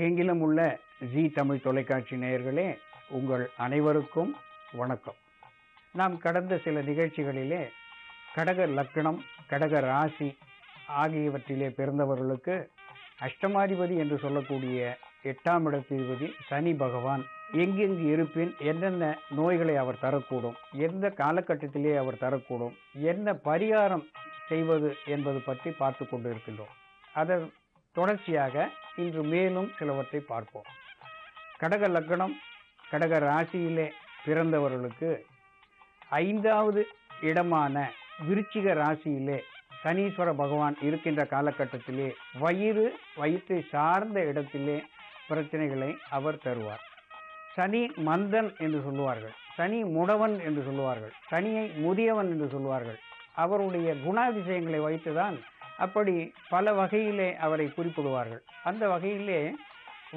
உலகெங்கிலும் உள்ள ஜி தமிழ் தொலைக்காட்சி நேயர்களே, உங்கள் அனைவருக்கும் வணக்கம். நாம் கடந்த சில நிகழ்ச்சிகளிலே கடக லக்னம், கடக ராசி ஆகியவற்றிலே பிறந்தவர்களுக்கு அஷ்டமாதிபதி என்று சொல்லக்கூடிய 8ஆம் இடத்திபதி சனி பகவான் எங்கெங்கு இருப்பின் என்னென்ன நோய்களை அவர் தரக்கூடும், எந்த காலகட்டத்திலே அவர் தரக்கூடும், என்ன பரிகாரம் செய்வது என்பது பற்றி பார்த்து கொண்டு இருக்கின்றோம். அதன் தொடர்ச்சியாக இன்று மேலும் சிலவற்றை பார்ப்போம். கடக லக்னம், கடக ராசியிலே பிறந்தவர்களுக்கு 5வது இடமான விருச்சிக ராசியிலே சனீஸ்வர பகவான் இருக்கின்ற காலகட்டத்திலே வயிற்றை சார்ந்த இடத்திலே பிரச்சனைகளை அவர் தருவார். சனி மந்தன் என்று சொல்லுவார்கள், சனி முடவன் என்று சொல்லுவார்கள், சனியை முதியவன் என்று சொல்லுவார்கள். அவருடைய குணாதிசயங்களை வைத்துதான் அப்படி பல வகையிலே அவரை குறிப்பிடுவார்கள். அந்த வகையிலே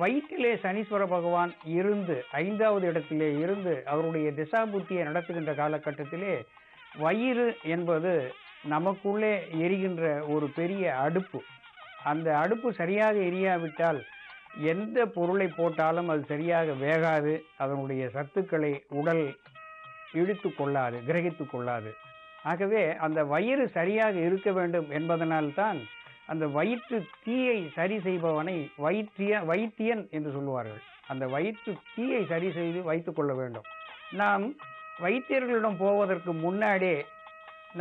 வயிற்றிலே சனீஸ்வர பகவான் இருந்து 5வது இடத்திலே இருந்து அவருடைய திசாபுத்தியை நடத்துகின்ற காலகட்டத்திலே வயிறு என்பது நமக்குள்ளே எரிகின்ற ஒரு பெரிய அடுப்பு. அந்த அடுப்பு சரியாக எரியாவிட்டால் எந்த பொருளை போட்டாலும் அது சரியாக வேகாது, அதனுடைய சத்துக்களை உடல் இழுத்து கொள்ளாது, கிரகித்து கொள்ளாது. ஆகவே அந்த வயிறு சரியாக இருக்க வேண்டும் என்பதனால்தான் அந்த வயிற்று தீயை சரி செய்பவனை வைத்தியன் என்று சொல்லுவார்கள். அந்த வயிற்று தீயை சரி செய்து வைத்துக் கொள்ள வேண்டும். நாம் வைத்தியர்களிடம் போவதற்கு முன்னாடியே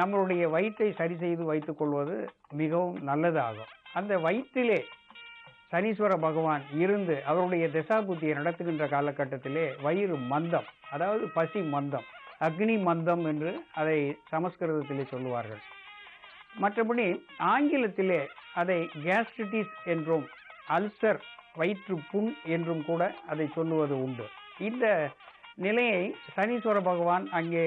நம்மளுடைய வயிற்றை சரி செய்து வைத்துக் கொள்வது மிகவும் நல்லதாகும். அந்த வயிற்றிலே சனீஸ்வர பகவான் இருந்து அவருடைய திசாபுத்தியை நடத்துகின்ற காலகட்டத்திலே வயிறு மந்தம், அதாவது பசி மந்தம், அக்னி மந்தம் என்று அதை சமஸ்கிருதத்திலே சொல்லுவார்கள். மற்றபடி ஆங்கிலத்திலே அதை கேஸ்ட்ரிட்டிஸ் என்றும் அல்சர் வயிற்று புண் என்றும் கூட அதை சொல்லுவது உண்டு. இந்த நிலையை சனீஸ்வர பகவான் அங்கே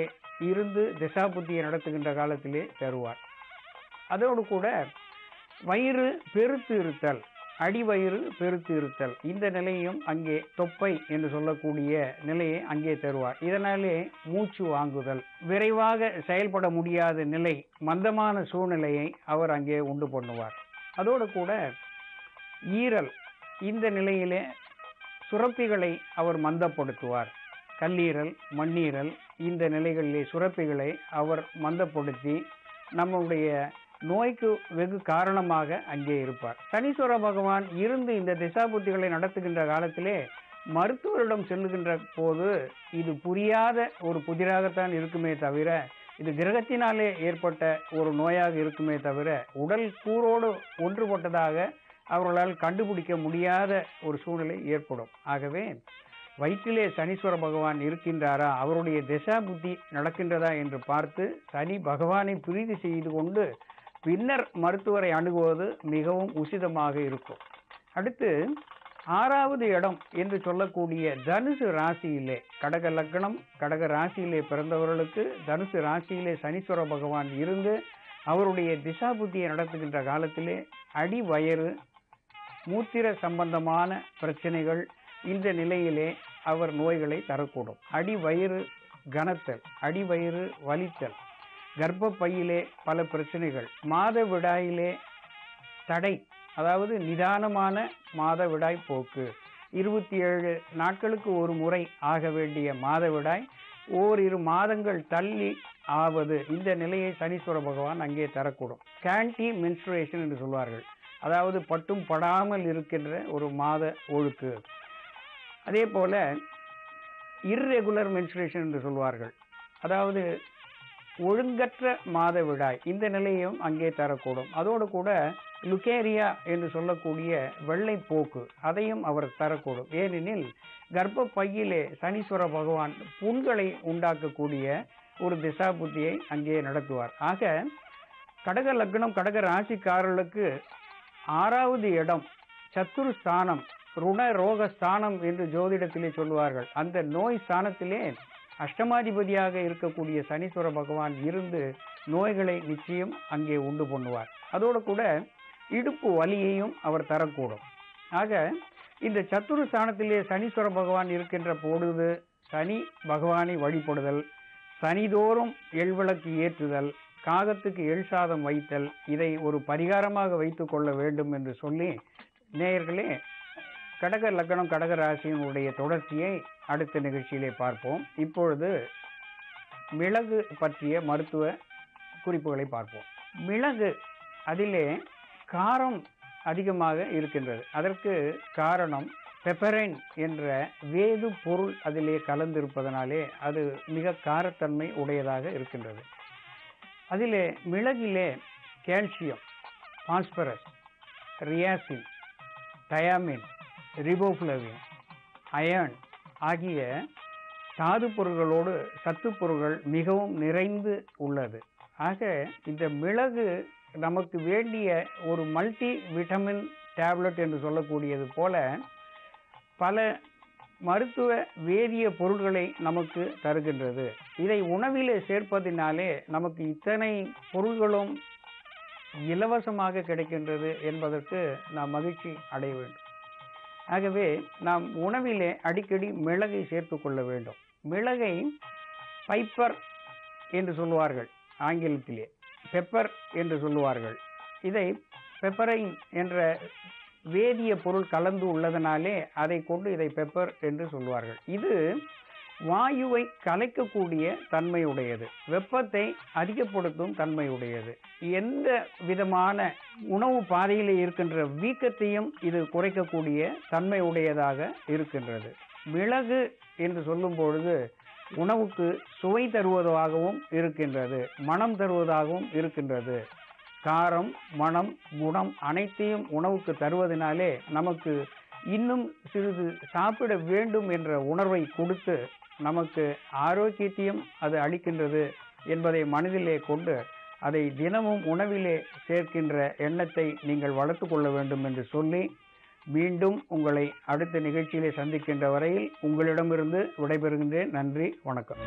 இருந்து திசாபுத்தியை நடத்துகின்ற காலத்திலே தருவார். அதோடு கூட வயிறு பெருத்து இருத்தல், அடிவயிறு பெருத்து இருத்தல், இந்த நிலையும் அங்கே தொப்பை என்று சொல்லக்கூடிய நிலையை அங்கே தருவார். இதனாலே மூச்சு வாங்குதல், விரைவாக செயல்பட முடியாத நிலை, மந்தமான சூழ்நிலையை அவர் அங்கே உண்டு பண்ணுவார். அதோடு கூட ஈரல், இந்த நிலையிலே சுரப்பிகளை அவர் மந்தப்படுத்துவார். கல்லீரல், மண்ணீரல், இந்த நிலைகளிலே சுரப்பிகளை அவர் மந்தப்படுத்தி நம்முடைய நோய்க்கு வெகு காரணமாக அங்கே இருப்பார். சனீஸ்வர பகவான் இருந்து இந்த திசாபுத்திகளை நடத்துகின்ற காலத்திலே மருத்துவரிடம் செல்லுகின்ற போது இது புரியாத ஒரு புதிராகத்தான் இருக்குமே தவிர, இது கிரகத்தினாலே ஏற்பட்ட ஒரு நோயாக இருக்குமே தவிர உடல் கூரோடு ஒன்றுபட்டதாக அவர்களால் கண்டுபிடிக்க முடியாத ஒரு சூழ்நிலை ஏற்படும். ஆகவே வயிற்றிலே சனீஸ்வர பகவான் இருக்கின்றாரா, அவருடைய திசாபுத்தி நடக்கின்றதா என்று பார்த்து சனி பகவானை பிரீதி செய்து கொண்டு பின்னர் மருத்துவரை அணுகுவது மிகவும் உசிதமாக இருக்கும். அடுத்து 6வது இடம் என்று சொல்லக்கூடிய தனுசு ராசியிலே, கடக லக்னம், கடக ராசியிலே பிறந்தவர்களுக்கு தனுசு ராசியிலே சனீஸ்வர பகவான் இருந்து அவருடைய திசாபுத்தியை நடத்துகின்ற காலத்திலே அடிவயிறு, மூத்திர சம்பந்தமான பிரச்சனைகள், இந்த நிலையிலே அவர் நோய்களை தரக்கூடும். அடிவயிறு கனத்தல், அடிவயிறு வலித்தல், கர்ப்பப்பையிலே பல பிரச்சனைகள், மாதவிடாயிலே தடை, அதாவது நிதானமான மாதவிடாய் போக்கு, 27 நாட்களுக்கு ஒரு முறை ஆக வேண்டிய மாதவிடாய் ஓரிரு மாதங்கள் தள்ளி ஆவது, இந்த நிலையை சனீஸ்வர பகவான் அங்கே தரக்கூடும். ஸ்கேண்டி மென்ஸ்ட்ரேஷன் என்று சொல்வார்கள், அதாவது பட்டும் படாமல் இருக்கின்ற ஒரு மாத ஒழுக்கு. அதே போல இர்ரெகுலர் மென்ஸ்ட்ரேஷன் என்று சொல்வார்கள், அதாவது ஒழுங்கற்ற மாதவிடாய், இந்த நிலையும் அங்கே தரக்கூடும். அதோடு கூட லுகேரியா என்று சொல்லக்கூடிய வெள்ளை போக்கு, அதையும் அவர் தரக்கூடும். ஏனெனில் கர்ப்பப்பையிலே சனீஸ்வர பகவான் புண்களை உண்டாக்கக்கூடிய ஒரு திசாபுத்தியை அங்கே நடத்துவார். ஆக கடக லக்னம், கடக ராசிக்காரர்களுக்கு 6வது இடம் சத்துரு ஸ்தானம், ருண ரோக ஸ்தானம் என்று ஜோதிடத்திலே சொல்லுவார்கள். அந்த நோய் ஸ்தானத்திலே அஷ்டமாதிபதியாக இருக்கக்கூடிய சனீஸ்வர பகவான் இருந்து நோய்களை நிச்சயம் அங்கே உண்டு பண்ணுவார். அதோடு கூட இடுப்பு வலியையும் அவர் தரக்கூடும். ஆக இந்த சத்துரு ஸ்தானத்திலே சனீஸ்வர பகவான் இருக்கின்ற பொழுது சனி பகவானை வழிபடுதல், சனிதோறும் எள்விளக்கு ஏற்றுதல், காகத்துக்கு எள் சாதம் வைத்தல், இதை ஒரு பரிகாரமாக வைத்துக் கொள்ள வேண்டும் என்று சொல்லி நேயர்களே கடக லக்னம் கடக ராசியினுடைய தொடர்ச்சியை அடுத்த நிகழ்ச்சியிலே பார்ப்போம். இப்பொழுது மிளகு பற்றிய மருத்துவ குறிப்புகளை பார்ப்போம். மிளகு அதிலே காரம் அதிகமாக இருக்கின்றது. அதற்கு காரணம் பெப்பரைன் என்ற வேது பொருள் அதிலே கலந்திருப்பதனாலே அது மிக காரத்தன்மை உடையதாக இருக்கின்றது. அதிலே மிளகிலே கால்சியம், பாஸ்பரஸ், ரியாசின், தயாமின், ரிபோஃப்ளவின், அயர்ன் ஆகிய தாது பொருள்களோடு சத்து பொருள்கள் மிகவும் நிறைந்து உள்ளது. ஆக இந்த மிளகு நமக்கு வேண்டிய ஒரு மல்டி விட்டமின் டேப்லெட் என்று சொல்லக்கூடியது போல பல மருத்துவ வேதிய பொருள்களை நமக்கு தருகின்றது. இதை உணவிலே சேர்ப்பதினாலே நமக்கு இத்தனை பொருள்களும் இலவசமாக கிடைக்கின்றது என்பதற்கு நாம் மகிழ்ச்சி அடைய வேண்டும். ஆகவே நாம் உணவிலே அடிக்கடி மிளகை சேர்த்து கொள்ள வேண்டும். மிளகை பைப்பர் என்று சொல்லுவார்கள், ஆங்கிலத்திலே பெப்பர் என்று சொல்லுவார்கள். இதை பெப்பரைன் என்ற வேதிய பொருள் கலந்து உள்ளதனாலே அதை கொண்டு இதை பெப்பர் என்று சொல்லுவார்கள். இது வாயுவை கலைக்கக்கூடிய தன்மையுடையது, வெப்பத்தை அதிகப்படுத்தும் தன்மையுடையது, எந்த விதமான உணவு பாதையிலே இருக்கின்ற வீக்கத்தையும் இது குறைக்கக்கூடிய தன்மையுடையதாக இருக்கின்றது. மிளகு என்று சொல்லும் பொழுது உணவுக்கு சுவை தருவதாகவும் இருக்கின்றது, மனம் தருவதாகவும் இருக்கின்றது. காரம், மனம், குணம் அனைத்தையும் உணவுக்கு தருவதனாலே நமக்கு இன்னும் சிறிது சாப்பிட வேண்டும் என்ற உணர்வை கொடுத்து நமக்கு ஆரோக்கியத்தையும் அது அளிக்கின்றது என்பதை மனதிலே கொண்டு அதை தினமும் உணவிலே சேர்க்கின்ற எண்ணத்தை நீங்கள் வளர்த்து கொள்ள வேண்டும் என்று சொல்லி மீண்டும் உங்களை அடுத்த நிகழ்ச்சியிலே சந்திக்கின்ற வரையில் உங்களிடமிருந்து விடைபெறுகின்றேன். நன்றி, வணக்கம்.